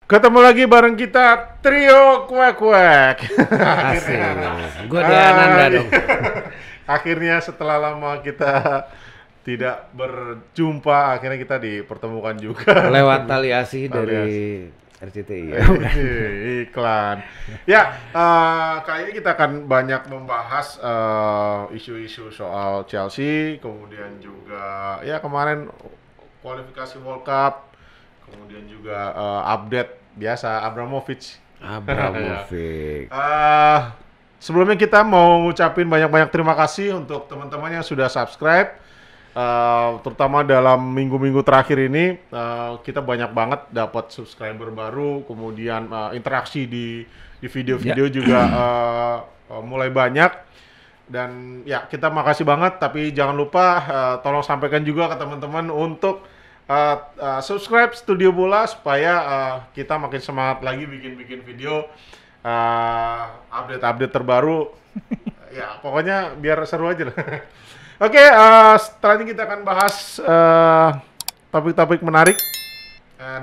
Ketemu lagi bareng kita trio kuek-kuek. Asik. Gue Ananda dong. Akhirnya setelah lama kita tidak berjumpa, akhirnya kita dipertemukan juga. Lewat tali asih dari RCTI ya. Iklan. Ya, kali ini kita akan banyak membahas isu-isu soal Chelsea, kemudian juga ya kemarin kualifikasi World Cup, kemudian juga update biasa Abramovich. Abramovich. Sebelumnya kita mau ngucapin banyak-banyak terima kasih untuk teman-teman yang sudah subscribe. Terutama dalam minggu-minggu terakhir ini kita banyak banget dapat subscriber baru, kemudian interaksi di video-video juga mulai banyak. Dan ya kita makasih banget, tapi jangan lupa tolong sampaikan juga ke teman-teman untuk subscribe Studio Bola supaya kita makin semangat lagi bikin video update-update terbaru. Ya pokoknya biar seru aja lah. Oke, setelah ini kita akan bahas topik-topik menarik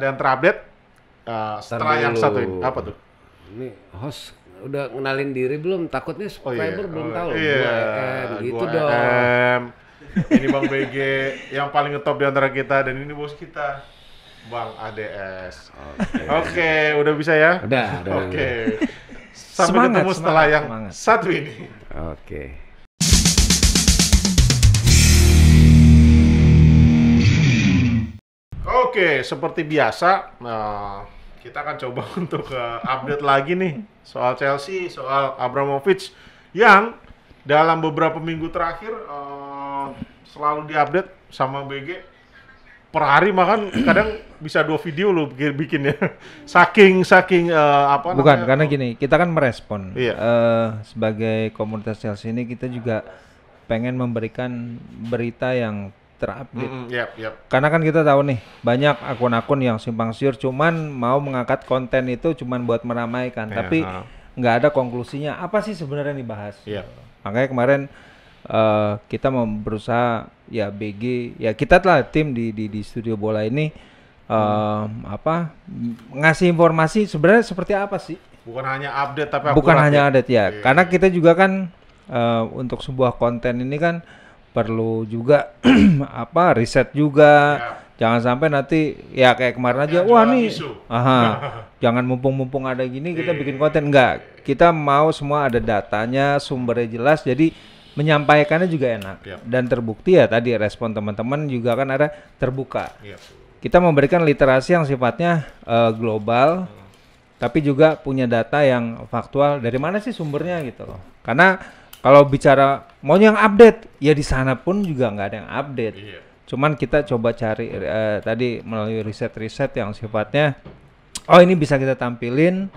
dan terupdate setelah yang satu ini. Apa tuh? Ini host udah ngenalin diri belum? Takutnya subscriber belum tahu. Iya, gitu gua dong. Ini Bang BG yang paling ngetop di antara kita, dan ini bos kita Bang ADS. Oke, udah bisa ya? Udah. Oke. Sampai ketemu setelah yang satu ini. Oke. Oke, seperti biasa, kita akan coba untuk update lagi nih soal Chelsea, soal Abramovich yang dalam beberapa minggu terakhir selalu diupdate sama BG. Per hari makan kadang bisa 2 video lu bikinnya. Saking apa bukan namanya? karena gini, kita kan merespon. Iya. Sebagai komunitas Chelsea ini kita juga pengen memberikan berita yang terupdate. Yap. Karena kan kita tahu nih, banyak akun-akun yang simpang siur cuman mau mengangkat konten itu cuman buat meramaikan, tapi nggak ada konklusinya. Apa sih sebenarnya yang dibahas? Iya. Makanya kemarin kita mau berusaha ya BG, ya kita telah tim di Studio Bola ini ngasih informasi sebenarnya seperti apa sih? Bukan hanya update tapi Bukan akurat hanya ya. update ya. Iya. Karena kita juga kan untuk sebuah konten ini kan perlu juga riset juga. Ya. Jangan sampai nanti ya kayak kemarin aja, Ya, wah jualan nih, isu. jangan mumpung ada gini kita Iya. bikin konten. Enggak, kita mau semua ada datanya, sumbernya jelas, jadi menyampaikannya juga enak. Yap. Dan terbukti ya tadi respon teman-teman juga kan ada terbuka. Iya. Kita memberikan literasi yang sifatnya global, tapi juga punya data yang faktual. Dari mana sih sumbernya gitu loh? Karena kalau bicara mau yang update, ya di sana pun juga nggak ada yang update. Iya. Cuman kita coba cari tadi melalui riset-riset yang sifatnya, oh ini bisa kita tampilin,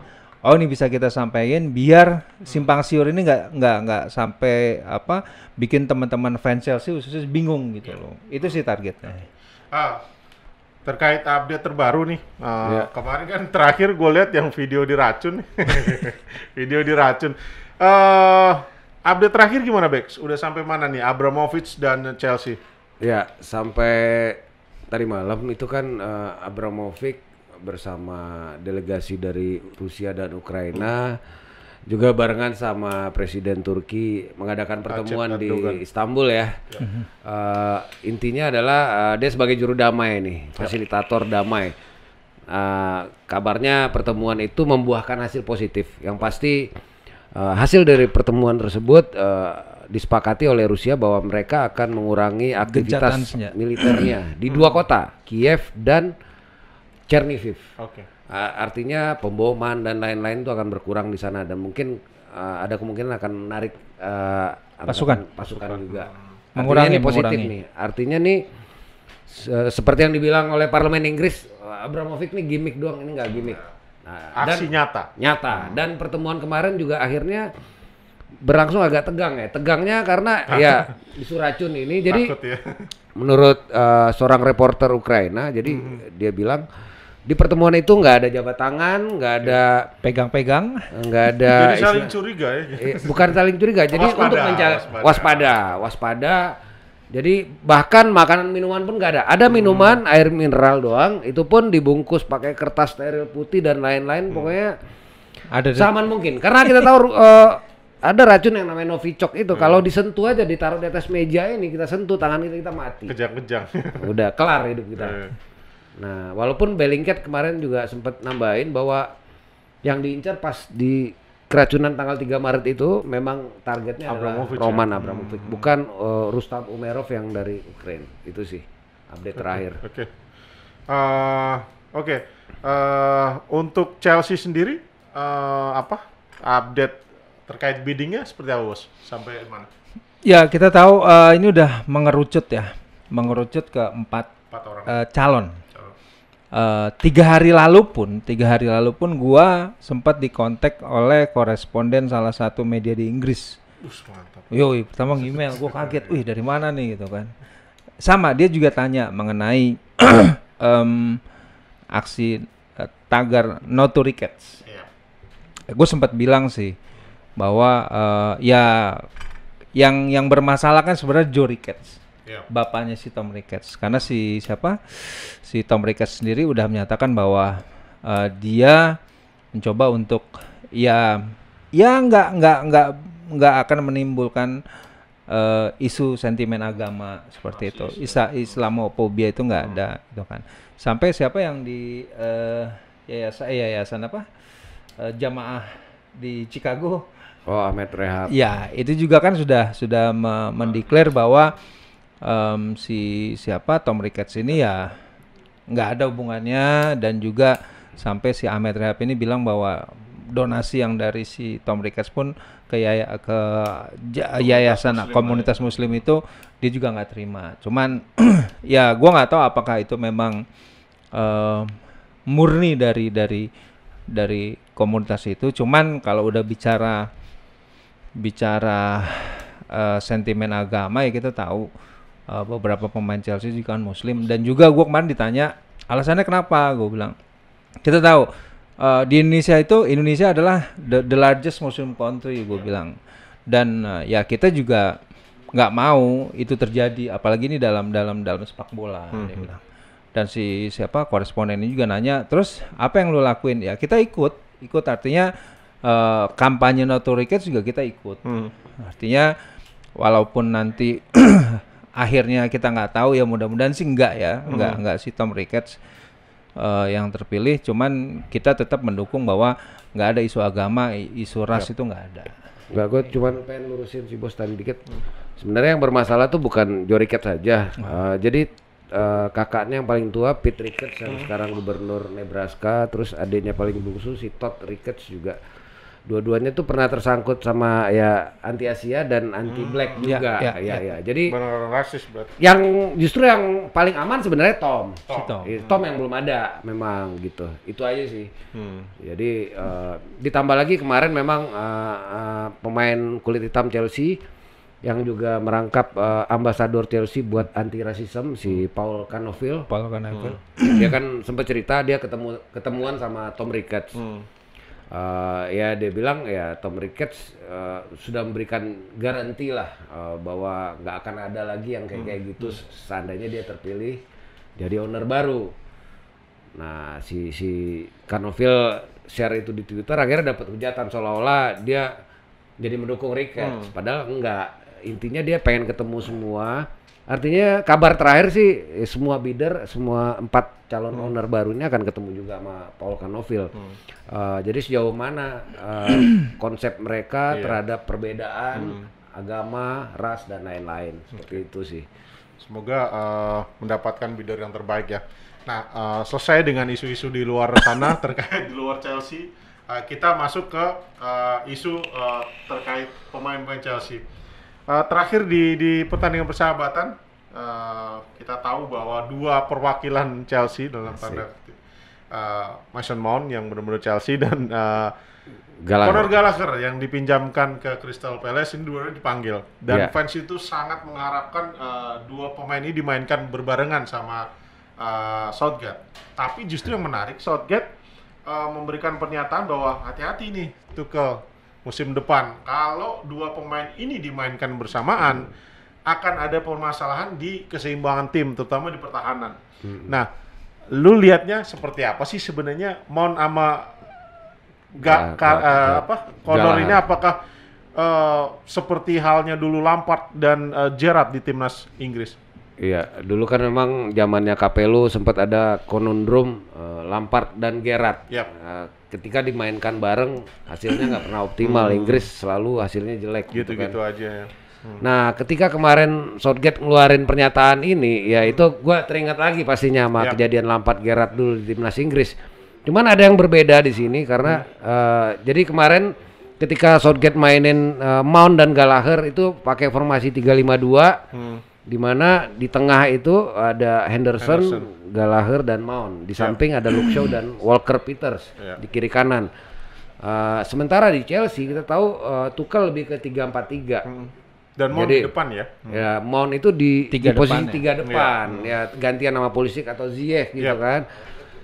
oh ini bisa kita sampaikan, biar simpang siur ini nggak sampai bikin teman-teman fans Chelsea khususnya bingung gitu loh. Itu sih targetnya. Terkait update terbaru nih, kemarin kan terakhir gue lihat yang video diracun. Video diracun. Update terakhir gimana, Bex? Udah sampai mana nih Abramovich dan Chelsea? Ya, sampai tadi malam itu kan Abramovich bersama delegasi dari Rusia dan Ukraina juga barengan sama Presiden Turki mengadakan pertemuan di Istanbul ya. Intinya adalah dia sebagai juru damai nih, fasilitator damai. Kabarnya pertemuan itu membuahkan hasil positif. Yang pasti hasil dari pertemuan tersebut disepakati oleh Rusia bahwa mereka akan mengurangi aktivitas militernya di 2 kota, Kiev dan Chernihiv. Artinya pemboman dan lain-lain itu akan berkurang di sana, dan mungkin ada kemungkinan akan menarik pasukan juga. Mengurangi positif nih. Artinya nih seperti yang dibilang oleh Parlemen Inggris, Abramovich nih gimmick doang, ini nggak gimmick. Aksi nyata. Dan pertemuan kemarin juga akhirnya berlangsung agak tegang ya. Tegangnya karena ya isu racun ini. Jadi ya. Menurut seorang reporter Ukraina, jadi dia bilang di pertemuan itu nggak ada jabat tangan, nggak ada pegang-pegang, nggak ada jadi saling curiga ya. Bukan saling curiga, jadi untuk waspada. Jadi bahkan makanan minuman pun nggak ada. Ada minuman air mineral doang, itu pun dibungkus pakai kertas steril putih dan lain-lain. Pokoknya Ada seaman mungkin. Karena kita tahu ada racun yang namanya Novichok itu. Kalau disentuh aja, ditaruh di atas meja ini, kita sentuh tangan kita mati. Kejang-kejang. Udah kelar hidup kita. Nah, walaupun Bellingcat kemarin juga sempat nambahin bahwa yang diincar pas di keracunan tanggal 3 Maret itu memang targetnya Abramovich, adalah Roman Abramovich, bukan Rustam Umerov yang dari Ukraina. Itu sih update terakhir. Oke. Untuk Chelsea sendiri apa update terkait biddingnya seperti apa, Bos? Sampai mana? Ya, kita tahu ini udah mengerucut ke 4 orang calon. 3 hari lalu pun gua sempat dikontak oleh koresponden salah satu media di Inggris. Mantap. Yoi, pertama email, gua kaget, wih dari mana nih gitu kan. Sama, dia juga tanya mengenai aksi tagar No to Ricketts. Gue sempat bilang sih bahwa ya yang bermasalah kan sebenarnya Joe Ricketts. Bapaknya si Tom Ricketts, karena si Tom Ricketts sendiri udah menyatakan bahwa dia mencoba untuk ya nggak akan menimbulkan isu sentimen agama seperti itu. Islamofobia itu nggak ada gitu kan. Sampai siapa yang di yayasan apa jamaah di Chicago, Ahmed Rehab. Ya, itu juga kan sudah mendeklar bahwa siapa Tom Ricketts ini ya nggak ada hubungannya, dan juga sampai si Ahmed Rehab ini bilang bahwa donasi yang dari si Tom Ricketts pun ke yayasan komunitas Muslim itu dia juga nggak terima. Cuman ya gua nggak tahu apakah itu memang murni dari komunitas itu. Cuman kalau udah bicara sentimen agama ya kita tahu beberapa pemain Chelsea juga kan Muslim, dan juga gue kemarin ditanya alasannya kenapa, gue bilang kita tahu di Indonesia adalah the largest Muslim country, gue bilang, dan ya kita juga nggak mau itu terjadi, apalagi ini dalam sepak bola, dia bilang. Dan siapa koresponden ini juga nanya, terus apa yang lo lakuin? Ya kita ikut artinya kampanye No to Ricketts juga kita ikut. Artinya walaupun nanti akhirnya kita nggak tahu, ya mudah-mudahan sih enggak si Tom Ricketts yang terpilih, cuman kita tetap mendukung bahwa nggak ada isu agama, isu ras itu nggak ada. Nggak, gue cuma pengen lurusin si Bos tadi dikit. Sebenarnya yang bermasalah tuh bukan Joe Ricketts saja. Jadi kakaknya yang paling tua Pete Ricketts yang sekarang gubernur Nebraska, terus adiknya paling bungsu si Todd Ricketts juga. Dua-duanya tuh pernah tersangkut sama ya anti Asia dan anti Black juga. Ya. Jadi benar rasis berarti. Yang justru yang paling aman sebenarnya Tom. Tom yang belum ada memang gitu. Itu aja sih. Jadi ditambah lagi kemarin memang pemain kulit hitam Chelsea yang juga merangkap ambasador Chelsea buat anti rasisme si Paul Canoville. Dia kan sempat cerita dia ketemuan sama Tom Ricketts. Ya dia bilang ya Tom Ricketts sudah memberikan garansi lah bahwa nggak akan ada lagi yang kayak gitu seandainya dia terpilih jadi owner baru. Nah si Canoville share itu di Twitter, akhirnya dapat hujatan seolah-olah dia jadi mendukung Ricketts, padahal enggak. Intinya dia pengen ketemu semua. Artinya kabar terakhir sih semua bidder, semua 4 calon owner barunya akan ketemu juga sama Paul Canoville. Jadi sejauh mana konsep mereka terhadap perbedaan agama, ras dan lain-lain, seperti itu sih. Semoga mendapatkan bidder yang terbaik ya. Nah, selesai dengan isu-isu di luar sana terkait di luar Chelsea, kita masuk ke isu terkait pemain-pemain Chelsea. Terakhir di pertandingan persahabatan, kita tahu bahwa 2 perwakilan Chelsea dalam tanda Mason Mount yang benar-benar Chelsea dan Conor Gallagher yang dipinjamkan ke Crystal Palace, ini dua-duanya dipanggil dan fans itu sangat mengharapkan 2 pemain ini dimainkan berbarengan sama Southgate. Tapi justru yang menarik, Southgate memberikan pernyataan bahwa hati-hati nih Tuchel musim depan, kalau 2 pemain ini dimainkan bersamaan akan ada permasalahan di keseimbangan tim, terutama di pertahanan. Nah, lu lihatnya seperti apa sih sebenarnya Mount sama Connor ini, apakah seperti halnya dulu Lampard dan Gerrard di timnas Inggris? Iya, dulu kan memang zamannya Capello sempat ada konundrum Lampard dan Gerrard. Yep. Ketika dimainkan bareng hasilnya nggak pernah optimal. Inggris selalu hasilnya jelek gitu-gitu kan. aja ya. Nah, ketika kemarin Southgate ngeluarin pernyataan ini, ya itu gua teringat lagi pastinya sama kejadian Lampard Gerrard dulu di timnas Inggris. Cuman ada yang berbeda di sini karena jadi kemarin ketika Southgate mainin Mount dan Gallagher itu pakai formasi 3-5-2. Di mana di tengah itu ada Henderson, Gallagher dan Mount. Di samping ada Luke Shaw dan Walker Peters di kiri kanan. Sementara di Chelsea kita tahu Tuchel lebih ke 3-4-3. Dan Mount di depan ya. Ya, Mount itu di posisi depan, 3 depan. Ya, gantian sama Pulisic atau Ziyech gitu kan.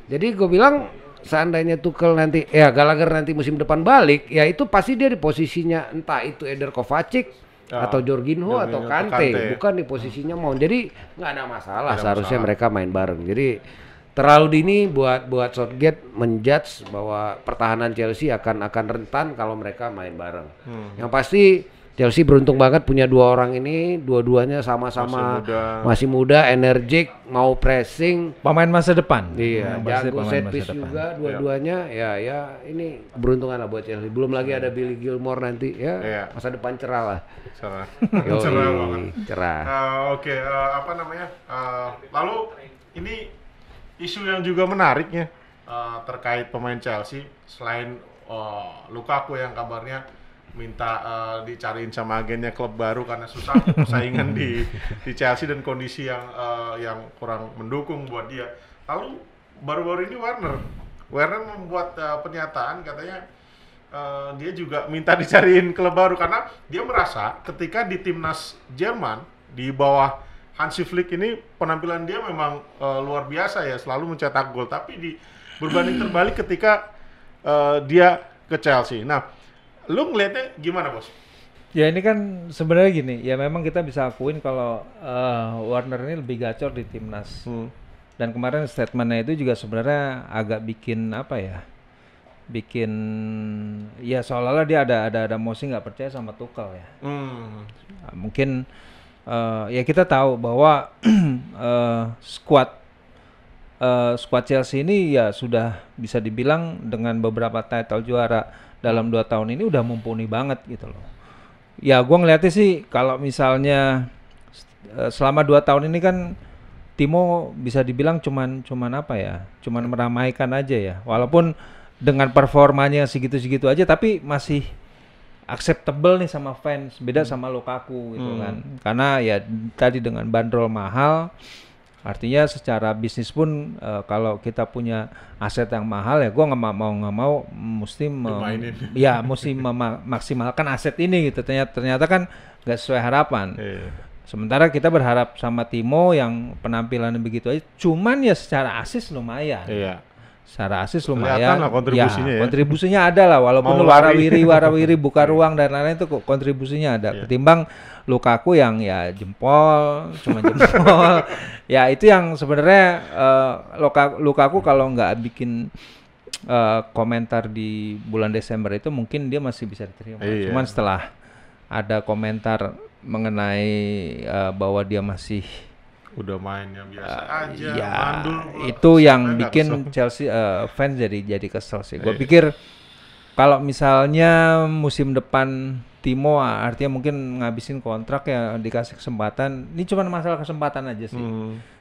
Jadi gue bilang seandainya Tuchel nanti Gallagher nanti musim depan balik, ya itu pasti dia di posisinya entah itu Eder Kovacic atau Jorginho atau Kante, bukan di posisinya Mount. Jadi nggak ada masalah seharusnya mereka main bareng. Jadi terlalu dini buat Southgate menjudge bahwa pertahanan Chelsea akan rentan kalau mereka main bareng. Yang pasti Chelsea beruntung banget punya dua orang ini, dua-duanya sama-sama masih muda, energik, mau pressing, pemain masa depan. Iya, jago set piece juga dua-duanya. Ya ini keberuntungan lah buat Chelsea. Belum lagi ada Billy Gilmore nanti ya. Masa depan cerah lah. Cerah. Cerah. Oke, lalu ini isu yang juga menariknya terkait pemain Chelsea selain Lukaku yang kabarnya minta dicariin sama agennya klub baru karena susah persaingan di Chelsea dan kondisi yang kurang mendukung buat dia. Lalu baru-baru ini Werner membuat pernyataan katanya dia juga minta dicariin klub baru karena dia merasa ketika di timnas Jerman di bawah Hansi Flick ini penampilan dia memang luar biasa ya, selalu mencetak gol, tapi berbanding terbalik ketika dia ke Chelsea. Nah, lu ngelihatnya gimana, Bos? Ya ini kan sebenarnya gini, ya memang kita bisa akuin kalau Werner ini lebih gacor di timnas. Dan kemarin statementnya itu juga sebenarnya agak bikin ya seolah-olah dia ada emosi nggak percaya sama Tuchel ya. Mungkin ya kita tahu bahwa squad Chelsea ini ya sudah bisa dibilang dengan beberapa title juara dalam 2 tahun ini udah mumpuni banget gitu loh. Ya gua ngeliatnya sih kalau misalnya selama 2 tahun ini kan Timo bisa dibilang cuman meramaikan aja ya. Walaupun dengan performanya segitu-segitu aja tapi masih acceptable nih sama fans, beda sama Lukaku gitu kan. Karena ya tadi dengan bandrol mahal, artinya secara bisnis pun kalau kita punya aset yang mahal ya gue nggak mau mesti memaksimalkan aset ini gitu. Ternyata kan nggak sesuai harapan. Sementara kita berharap sama Timo yang penampilannya begitu aja, cuman ya secara asis lumayan. Secara asis lumayan. Kontribusinya ada lah, walaupun warawiri buka ruang dan lain-lain itu kontribusinya ada. Ketimbang Lukaku yang ya jempol. Ya itu yang sebenarnya Lukaku kalau nggak bikin komentar di bulan Desember itu mungkin dia masih bisa diterima. Cuman setelah ada komentar mengenai bahwa dia masih udah mainnya biasa aja, ya mandul, itu yang bikin Chelsea fans jadi kesel sih. Gue pikir kalau misalnya musim depan Timo artinya mungkin ngabisin kontrak ya dikasih kesempatan. Ini cuma masalah kesempatan aja sih.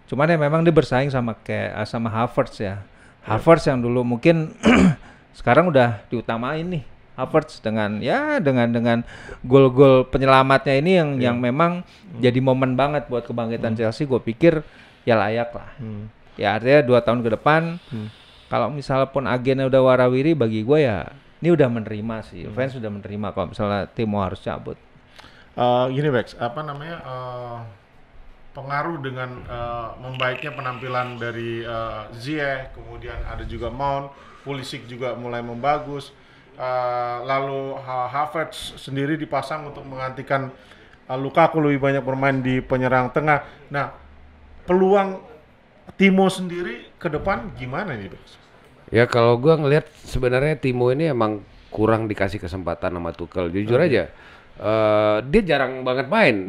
Cuman ya memang dia bersaing sama Havertz ya. Havertz yang dulu mungkin sekarang udah diutamain nih. Havertz dengan gol-gol penyelamatnya ini yang memang jadi momen banget buat kebangkitan Chelsea. Gue pikir ya layak lah. Ya artinya 2 tahun ke depan kalau misalnya pun agennya udah warawiri, bagi gue ya ini udah menerima sih. Fans sudah menerima kalau misalnya Timo harus cabut. Gini Bex, pengaruh dengan membaiknya penampilan dari Ziyech, kemudian ada juga Mount, Pulisic juga mulai membagus. Lalu Havertz sendiri dipasang untuk menggantikan Lukaku lebih banyak bermain di penyerang tengah. Nah, peluang Timo sendiri ke depan gimana nih, Bos? Ya kalau gua ngelihat sebenarnya Timo ini emang kurang dikasih kesempatan sama Tuchel. Jujur aja, dia jarang banget main.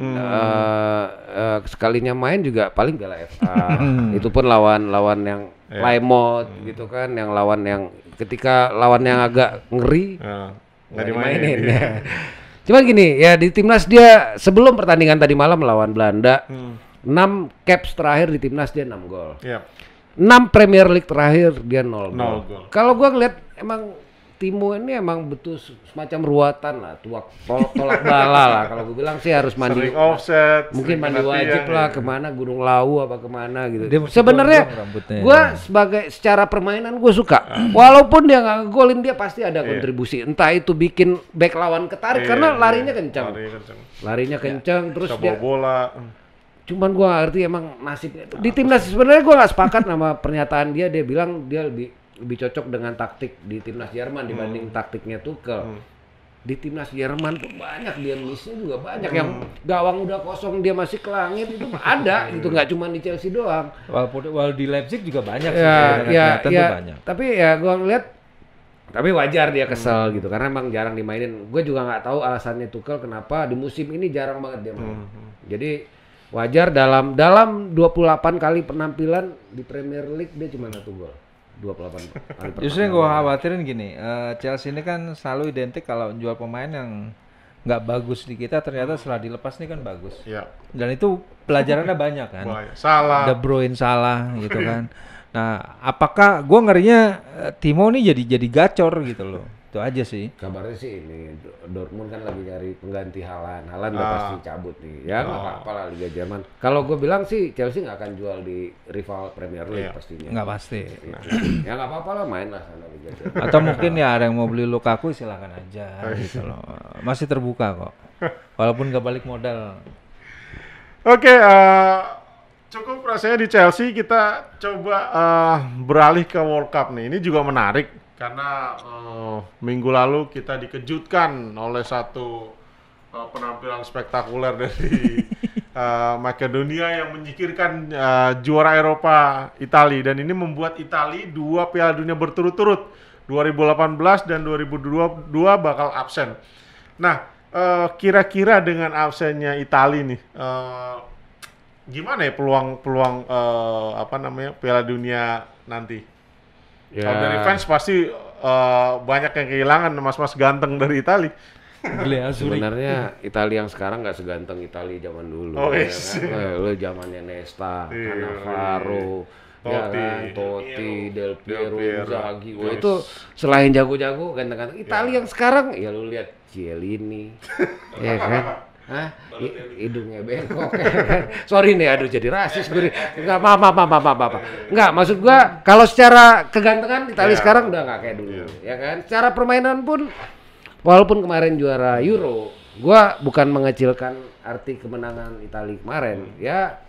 Sekalinya main juga paling Piala FA. Itu pun lawan yang Plymouth gitu kan, yang lawan yang ketika lawan yang agak ngeri nggak dimainin. Ya. Cuman gini, ya di timnas dia sebelum pertandingan tadi malam melawan Belanda, 6 caps terakhir di timnas dia 6 gol. Yep. 6 Premier League terakhir dia 0 gol. Kalau gua ngeliat emang Timo ini emang betul semacam ruatan lah, tolak bala lah. Kalau gue bilang sih harus mandi. Sering offset. Mungkin mandi wajib lah kemana Gunung Lawu apa kemana gitu. Sebenarnya gue secara permainan gue suka. Walaupun dia nggak ngegolin dia pasti ada kontribusi. Entah itu bikin back lawan ketarik karena larinya kencang. Larinya kencang terus dia bola. Cuman gue ngerti emang nasibnya. Di timnas sebenarnya gue nggak sepakat sama pernyataan dia. Dia bilang dia lebih cocok dengan taktik di timnas Jerman dibanding taktiknya Tuchel. Di timnas Jerman tuh banyak dia missnya juga banyak yang gawang udah kosong dia masih ke langit itu ada itu nggak cuma di Chelsea doang. Walaupun di Leipzig juga banyak banyak. Tapi ya gua ngeliat tapi wajar dia kesel gitu karena emang jarang dimainin. Gue juga nggak tahu alasannya Tuchel kenapa di musim ini jarang banget dia main. Jadi wajar dalam 28 kali penampilan di Premier League dia cuma 1 gol. 28 kali. Justru yang gue khawatirin gini, Chelsea ini kan selalu identik kalau jual pemain yang nggak bagus di kita ternyata setelah dilepas nih kan bagus. Iya. Dan itu pelajarannya banyak kan. Salah. De Bruyne salah gitu kan. Nah, apakah gue ngerinya Timo nih jadi gacor gitu loh. Itu aja sih. Kabarnya sih ini Dortmund kan lagi nyari pengganti Haaland. Haaland udah pasti cabut nih. Ya nggak apa-apa lah Liga Jerman. Kalau gue bilang sih Chelsea nggak akan jual di rival Premier League pastinya. Nggak pasti. Ya nggak apa-apa lah main lah sana Liga Jerman. Atau mungkin ya ada yang mau beli Lukaku silakan aja gitu loh. Masih terbuka kok. Walaupun nggak balik modal. Oke, cukup rasanya di Chelsea. Kita coba beralih ke World Cup nih. Ini juga menarik. Karena minggu lalu kita dikejutkan oleh satu penampilan spektakuler dari Makedonia yang menyingkirkan juara Eropa Italia dan ini membuat Italia 2 Piala Dunia berturut-turut 2018 dan 2022 bakal absen. Nah, kira-kira dengan absennya Italia nih, gimana ya peluang Piala Dunia nanti? Ya. Kalau dari fans pasti banyak yang kehilangan mas-mas ganteng dari Italia. Sebenarnya Italia yang sekarang nggak seganteng Italia zaman dulu. Lo zamannya Nesta, Cannavaro, Totti, Del Piero, Inzaghi. Itu selain jago-jago ganteng-ganteng. Italia yang sekarang ya lo lihat Chiellini, ya kan? Hidungnya bengkok ya kan? Sorry nih, aduh jadi rasis gue. Enggak, maaf. Enggak, maksud gua kalau secara kegantengan Italia sekarang udah nggak kayak dulu, ya kan? Secara permainan pun, walaupun kemarin juara Euro, gua bukan mengecilkan arti kemenangan Italia kemarin, ya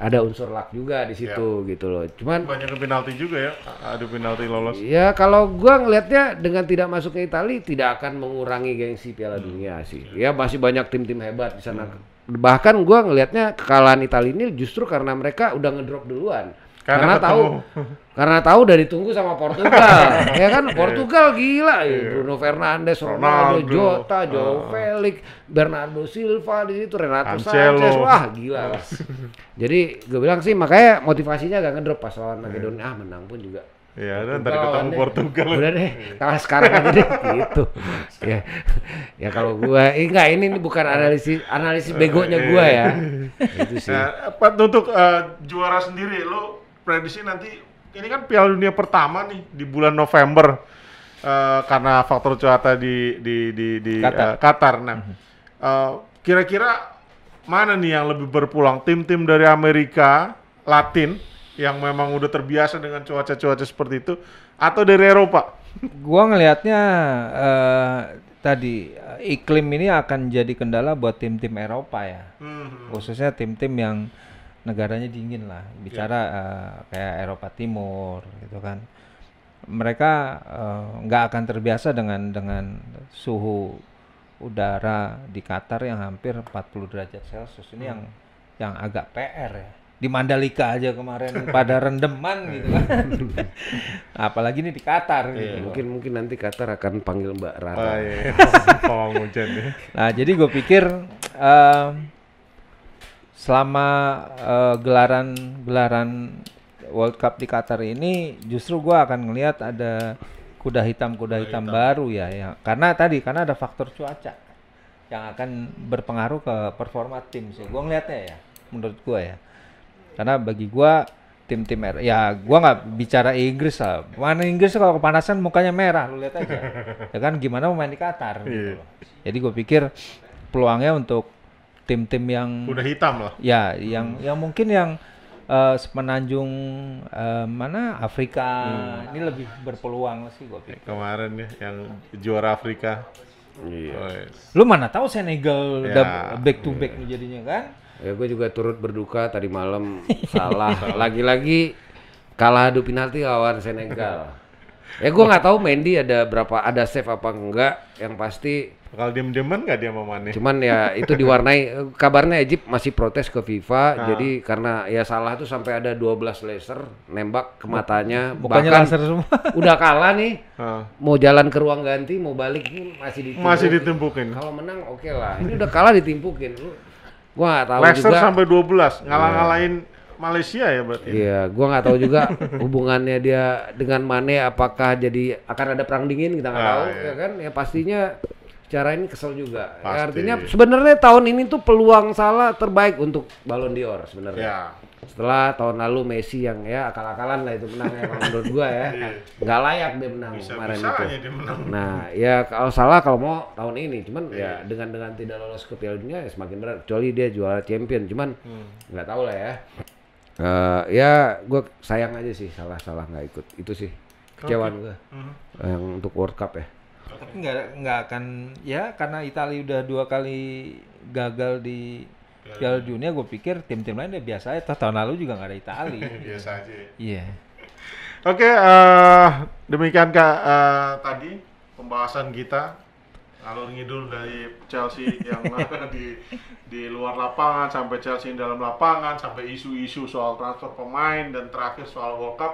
ada unsur luck juga di situ gitu loh. Cuman banyak penalti juga ya, ada penalti lolos. Ya kalau gua ngelihatnya dengan tidak masuknya Italia tidak akan mengurangi gengsi Piala Dunia sih. Ya masih banyak tim-tim hebat di sana. Bahkan gua ngelihatnya kekalahan Italia ini justru karena mereka udah ngedrop duluan. Karena tahu udah ditunggu sama Portugal. Ya kan Portugal gila ya. Bruno Fernandes, Ronaldo, Jota, Joao Felix, Bernardo Silva di situ, Renato Sanchez. Wah, gila lah. Jadi gue bilang sih makanya motivasinya agak ngedrop pas lawan Makedonia. Menang pun juga. Ya, dan tadi ketemu Portugal. Udah deh, kalah sekarang aja deh gitu. Ya kalau gua ini bukan analisis begonya gua ya. Itu sih. Nah, untuk juara sendiri lo prediksi nanti ini kan Piala Dunia pertama nih di bulan November karena faktor cuaca di Qatar. Nah, kira-kira mana nih yang lebih berpulang? Tim-tim dari Amerika Latin yang memang udah terbiasa dengan cuaca-cuaca seperti itu atau dari Eropa? Gua ngelihatnya tadi iklim ini akan jadi kendala buat tim-tim Eropa ya. Khususnya tim-tim yang negaranya dingin lah, bicara kayak Eropa Timur gitu kan. Mereka nggak akan terbiasa dengan suhu udara di Qatar yang hampir 40 derajat Celcius. Ini yang agak PR ya. Di Mandalika aja kemarin pada rendeman gitu kan. Apalagi ini di Qatar gitu. Mungkin nanti Qatar akan panggil Mbak Rara. Oh iya. Pawang hujan ya. Nah, jadi gue pikir selama gelaran World Cup di Qatar ini justru gue akan ngelihat ada kuda hitam baru ya. Karena ada faktor cuaca yang akan berpengaruh ke performa tim sih. Gue ngelihatnya ya, menurut gue ya. Karena bagi gua tim-tim ya gua nggak bicara Inggris lah. Mana Inggris kalau kepanasan mukanya merah, lu lihat aja. Ya kan gimana mau main di Qatar gitu loh. Jadi gua pikir peluangnya untuk tim-tim yang Kuda hitam lah. Ya, yang mungkin yang semenanjung mana Afrika ini lebih berpeluang sih gua pikir. Kemarin ya yang juara Afrika. Iya. Oh, yes. Lu mana tahu Senegal Ya, back to back jadinya kan? Ya gue juga turut berduka tadi malam salah lagi-lagi kalah adu penalti lawan Senegal. Ya gue nggak tahu Mendy ada save apa enggak, yang pasti Bakal diem-dieman nggak dia sama Mane? cuman ya itu diwarnai kabarnya Egypt masih protes ke FIFA. Jadi karena ya salah tuh sampai ada 12 laser nembak ke matanya, Bukannya bahkan laser semua. udah kalah nih. Ah. Mau jalan ke ruang ganti, mau balik nih Masih ditimpukin. Kalau menang oke lah. Ini udah kalah ditimpukin. Gua nggak tahu Leicester juga. sampai 12 ngalah-ngalahin Malaysia ya berarti. Iya, gua nggak tahu juga hubungannya dia dengan Mane, apakah jadi akan ada perang dingin, kita nggak tahu iya. ya kan. Ya pastinya secara ini kesel juga. Ya, Pasti. artinya sebenarnya tahun ini tuh peluang Salah terbaik untuk Ballon d'Or sebenarnya. Ya. Setelah tahun lalu Messi yang ya akal-akalan lah itu menangnya kalau menurut gua ya. Nggak layak dia menang kemarin itu. Bisa-bisanya dia menang. Nah, ya kalau Salah kalau mau tahun ini, cuman ya dengan tidak lolos ke Piala Dunia ya semakin berat. Kecuali dia juara champion, cuman nggak tahu lah ya. Ya gue sayang aja sih Salah nggak ikut. Itu sih kecewaan gue yang untuk World Cup ya. Tapi nggak akan ya, karena Italia udah 2 kali gagal di Piala Dunia. Gue pikir tim-tim lain udah biasa aja. Tahun lalu juga nggak ada Italia. Biasa aja. Iya. Oke, demikian Kak tadi pembahasan kita alur ngidul dari Chelsea yang di luar lapangan sampai Chelsea dalam lapangan sampai isu-isu soal transfer pemain dan terakhir soal World Cup.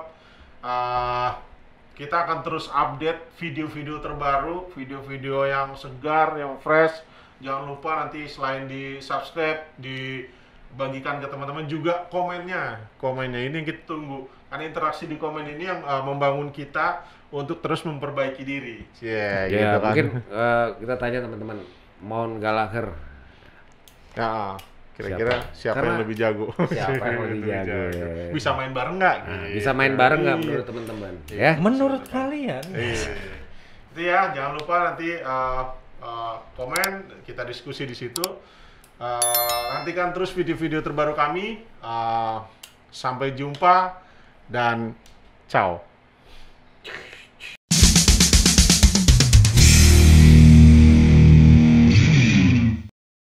Kita akan terus update video-video terbaru, video-video yang segar, yang fresh. Jangan lupa nanti selain di subscribe, dibagikan ke teman-teman juga komennya ini yang kita tunggu. Karena interaksi di komen ini yang membangun kita untuk terus memperbaiki diri. Ya, gitu kan. mungkin kita tanya teman-teman, Mount Gallagher Ya, kira-kira siapa yang Karena lebih jago? siapa yang lebih jago, ya. Bisa main bareng nggak? Bisa main bareng nggak menurut teman-teman? Ya. Menurut kalian? Itu ya, jangan lupa nanti komen, kita diskusi di situ. Nantikan terus video-video terbaru kami. Sampai jumpa dan ciao.